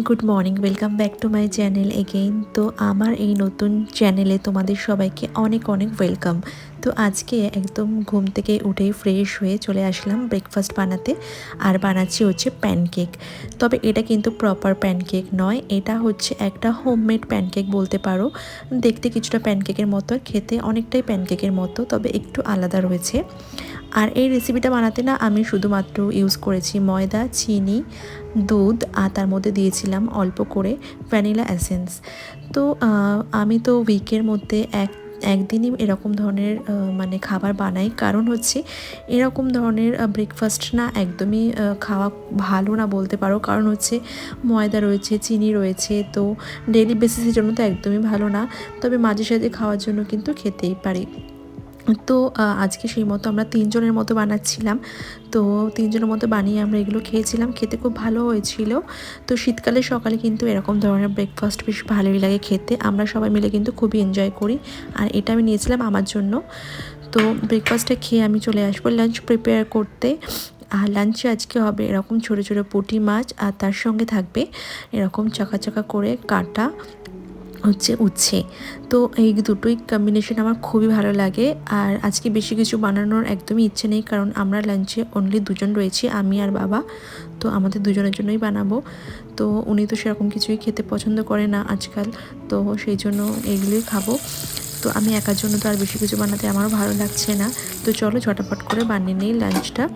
Good morning, welcome back to my channel again. তো আমার এই নতুন চ্যানেলে তোমাদের সবাইকে অনেক অনেক ওয়েলকাম। তো আজকে একদম ঘুম থেকে উঠেই ফ্রেশ হয়ে চলে আসলাম ব্রেকফাস্ট বানাতে। আর বানাচ্ছি হচ্ছে প্যানকেক। তবে এটা কিন্তু প্রপার প্যানকেক নয়, এটা হচ্ছে একটা হোমমেড প্যানকেক বলতে পারো। দেখতে কিছুটা প্যানকেকের মতো, খেতে অনেকটাই প্যানকেকের মতো, তবে একটু আলাদা রয়েছে। আর এই রেসিপিটা বানাতে না আমি শুধুমাত্র ইউজ করেছি ময়দা, চিনি, দুধ, আর তার মধ্যে দিয়েছিলাম অল্প করে ভ্যানিলা এসেন্স। তো আমি তো উইকের মধ্যে একদিনই এরকম ধরনের মানে খাবার বানাই, কারণ হচ্ছে এরকম ধরনের ব্রেকফাস্ট না একদমই খাওয়া ভালো না বলতে পারো, কারণ হচ্ছে ময়দা রয়েছে, চিনি রয়েছে, তো ডেইলি বেসিসের জন্য তো একদমই ভালো না। তবে মাঝে সাঝে খাওয়ার জন্য কিন্তু খেতেই পারি। তো আজকে সেই মতো আমরা 3 জনের মতো বানাচ্ছিলাম। তো 3 জনের মতো বানিয়ে আমরা এগুলো খেয়েছিলাম, খেতে খুব ভালো হয়েছিল। তো শীতকালে সকালে কিন্তু এরকম ধরনের ব্রেকফাস্ট বেশ ভালোই লাগে খেতে, আমরা সবাই মিলে কিন্তু খুবই এনজয় করি। আর এটা আমি নিয়েছিলাম আমার জন্য। তো ব্রেকফাস্টটা খেয়ে আমি চলে আসবো লাঞ্চ প্রিপেয়ার করতে। আর লাঞ্চে আজকে হবে এরকম ছোটো ছোটো পুঁটি মাছ, আর তার সঙ্গে থাকবে এরকম চাকা চাকা করে কাটা হচ্ছে উচ্ছে। তো এই দুটোই কম্বিনেশন আমার খুবই ভালো লাগে। আর আজকে বেশি কিছু বানানোর একদমই ইচ্ছে নেই, কারণ আমরা লাঞ্চে অনলি দুজন রয়েছি, আমি আর বাবা। তো আমাদের দুজনের জন্যই বানাবো। তো উনি তো সেরকম কিছুই খেতে পছন্দ করে না আজকাল, তো সেই জন্য এইগুলোই খাবো। তো আমি একার জন্য তো আর বেশি কিছু বানাতে আমারও ভালো লাগছে না। তো চলো ঝটাপট করে বানিয়ে নিই লাঞ্চটা।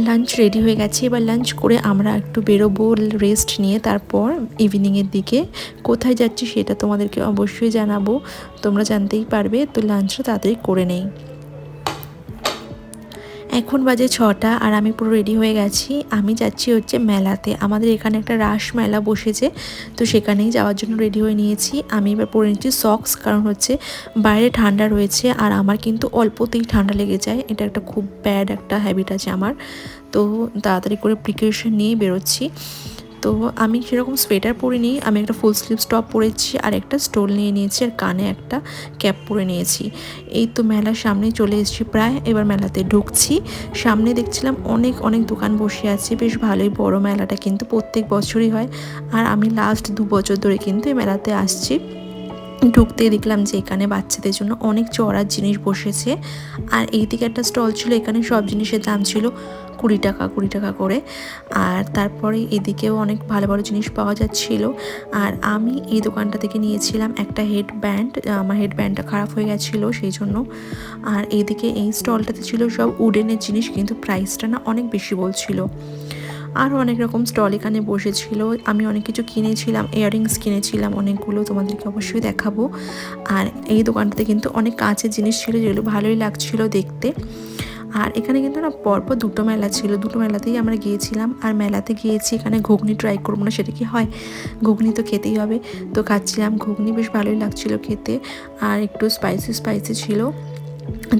লাঞ্চ রেডি হয়ে গেছে, এবার লাঞ্চ করে আমরা একটু বেরোবো রেস্ট নিয়ে। তারপর ইভিনিংয়ের দিকে কোথায় যাচ্ছি সেটা তোমাদেরকে অবশ্যই জানাবো, তোমরা জানতেই পারবে। তো লাঞ্চটা তাড়াতাড়ি করে নেই। এখন বাজে 6টা, আর আমি পুরো রেডি হয়ে গেছি। আমি যাচ্ছি হচ্ছে মেলাতে, আমাদের এখানে একটা রাস মেলা বসেছে, তো সেখানেই যাওয়ার জন্য রেডি হয়ে নিয়েছি। আমি এবার পরে নিচ্ছি সক্স, কারণ হচ্ছে বাইরে ঠান্ডা রয়েছে, আর আমার কিন্তু অল্পতেই ঠান্ডা লেগে যায়, এটা একটা খুব ব্যাড একটা হ্যাবিট আছে আমার। তো তাড়াতাড়ি করে প্রিকশন নিয়ে বেরোচ্ছি। তো আমি সেরকম সোয়েটার পরিনি, আমি একটা ফুল স্লিভস টপ পরেছি, আর একটা স্টোল নিয়ে নিয়েছি, আর কানে একটা ক্যাপ পরে নিয়েছি। এই তো মেলার সামনে চলে এসেছি প্রায়, এবার মেলাতে ঢুকছি। সামনে দেখছিলাম অনেক অনেক দোকান বসে আছে, বেশ ভালোই বড় মেলাটা, কিন্তু প্রত্যেক বছরই হয়। আর আমি লাস্ট 2 বছর ধরে কিন্তু এই মেলাতে আসছি। ঢুকতে দেখলাম যে এখানে বাচ্চাদের জন্য অনেক চড়ার জিনিস বসেছে। আর এইদিকে একটা স্টল ছিল, এখানে সব জিনিসের দাম ছিল 20 টাকা করে। আর তারপরে এদিকেও অনেক ভালো ভালো জিনিস পাওয়া যাচ্ছিল। আর আমি এই দোকানটা থেকে নিয়েছিলাম একটা হেডব্যান্ড, আমার হেডব্যান্ডটা খারাপ হয়ে গেছিলো সেই জন্য। আর এইদিকে এই স্টলটাতে ছিল সব উডেনের জিনিস, কিন্তু প্রাইসটা না অনেক বেশি বলছিল। আরও অনেক রকম স্টল এখানে বসেছিল, আমি অনেক কিছু কিনেছিলাম, ইয়াররিংস কিনেছিলাম অনেকগুলো, তোমাদেরকে অবশ্যই দেখাবো। আর এই দোকানটাতে কিন্তু অনেক কাঁচের জিনিস ছিল, যেগুলো ভালোই লাগছিল দেখতে। আর এখানে কিন্তু না পরপর 2টো মেলা ছিল, 2টো মেলাতেই আমরা গিয়েছিলাম। আর মেলাতে গিয়েছি, এখানে ঘুগনি ট্রাই করবো না সেটা কি হয়, ঘুগনি তো খেতেই হবে। তো খাচ্ছিলাম ঘুগনি, বেশ ভালোই লাগছিল খেতে, আর একটু স্পাইসি স্পাইসি ছিল।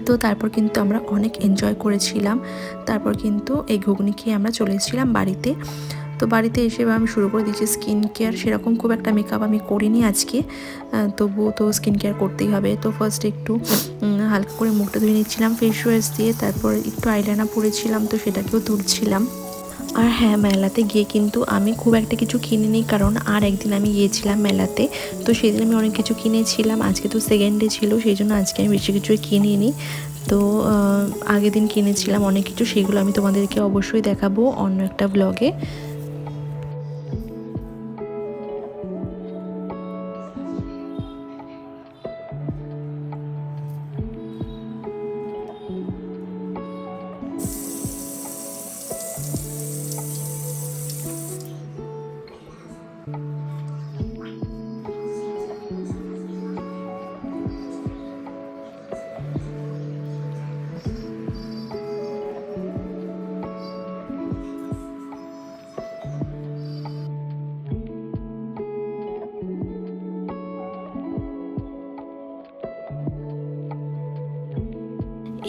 তো তারপর কিন্তু আমরা অনেক এনজয় করেছিলাম। তারপর কিন্তু এই ঘুগনি খেয়ে আমরা চলে এসেছিলাম বাড়িতে। তো বাড়িতে এসে আমি শুরু করে দিয়েছি স্কিন কেয়ার। সেরকম খুব একটা মেকআপ আমি করিনি আজকে, তবুও তো স্কিন কেয়ার করতেই হবে। তো ফার্স্ট একটু হালকা করে মুখটা ধুয়ে নিচ্ছিলাম ফেস ওয়াশ দিয়ে, তারপর একটু আইলাইনার পরেছিলাম, তো সেটাকেও তুলছিলাম। আর হ্যাঁ, মেলাতে গিয়ে কিন্তু আমি খুব একটা কিছু কিনিনি, কারণ আর একদিন আমি গিয়েছিলাম মেলাতে, তো সেদিন আমি অনেক কিছু কিনেছিলাম। আজকে তো সেকেন্ড ডে ছিল, সেই জন্য আজকে আমি বেশি কিছু কিনিনি। তো আগের দিন কিনেছিলাম অনেক কিছু, সেগুলো আমি তোমাদেরকে অবশ্যই দেখাবো অন্য একটা ব্লগে।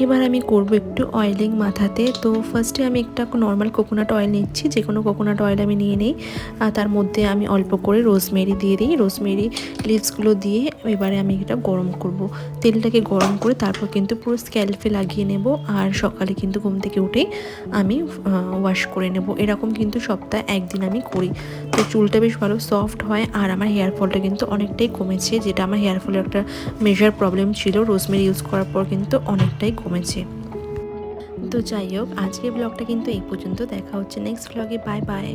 এবার আমি করব একটু অয়েলিং মাথাতে। তো ফার্স্টে আমি একটা নর্মাল কোকোনাট অয়েল নিচ্ছি, যে কোনো কোকোনাট অয়েল আমি নিয়ে নিই। আর তার মধ্যে আমি অল্প করে রোজমেরি দিয়ে দিই, রোজমেরি লিভসগুলো দিয়ে এবারে আমি এটা গরম করব। তেলটাকে গরম করে তারপর কিন্তু পুরো স্ক্যাল্পে লাগিয়ে নেব। আর সকালে কিন্তু ঘুম থেকে উঠেই আমি ওয়াশ করে নেব। এরকম কিন্তু সপ্তাহে একদিন আমি করি। তো চুলটা বেশ ভালো সফট হয়, আর আমার হেয়ার ফলটা কিন্তু অনেকটাই কমেছে, যেটা আমার হেয়ার ফলের একটা মেজর প্রবলেম ছিল, রোজমেরি ইউজ করার পর কিন্তু অনেকটাই কমেছে। তো যাই হোক, আজকের ব্লগটা কিন্তু এই পর্যন্ত। দেখা হচ্ছে নেক্সট ব্লগে। Bye bye.